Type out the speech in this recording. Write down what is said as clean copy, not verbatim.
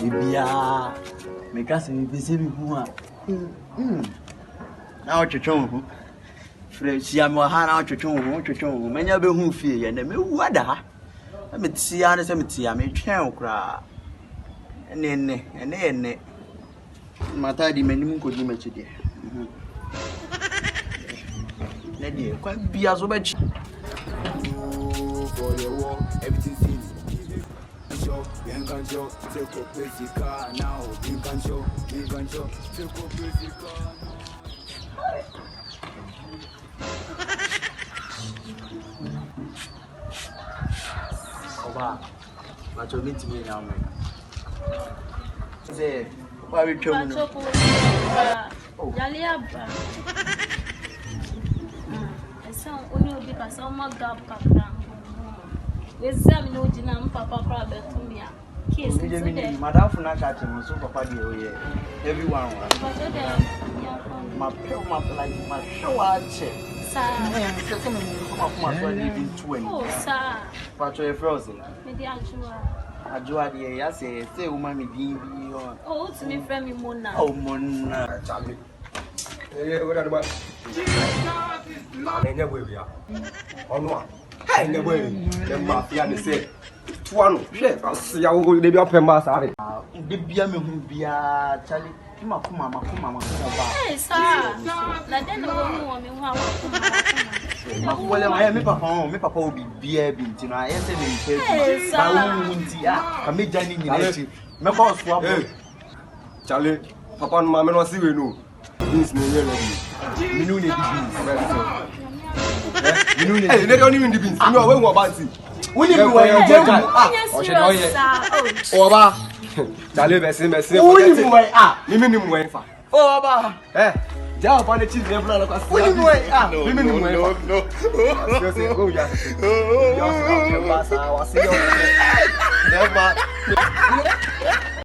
Bibia, make us busy who now to chong. Fresh Yamaha to chong, many of whom fear, and me wada. I mean, see, I may channel cry. And then, my tidy many could image it. Lady, quite be as much. For your war, everything seems. You can show, take a crazy car now. You can show, take a crazy car. Oba, but you meet me now. Say, why we come? Oh, Yaliaba. I saw only because I'm a gap. Exam no dinner, Papa Crab to me. Kiss Madame Funaka, so Papa, everyone. My pill, my show out check. Sir, oh, sir. But you're frozen. Maybe I do. I say, woman, oh, to me, friend, Mona. Oh, Mona, Charlie. What about? I never the mafia say. One, chef, I'll see how good they be up in Massari. The Biam who be a Charlie. Mama. Hey, sir. Like then the woman who well, I am home. My papa will be beer beat. You know, I said, I made Johnny in my boss. Charlie, Papa and Mamma was see we know. This new year, you know, they don't even the beans. You know, when we're about it. When you were Oba, Charlie, Messi, minimum way. Oh, Oba, Jump on the cheese, never know. No.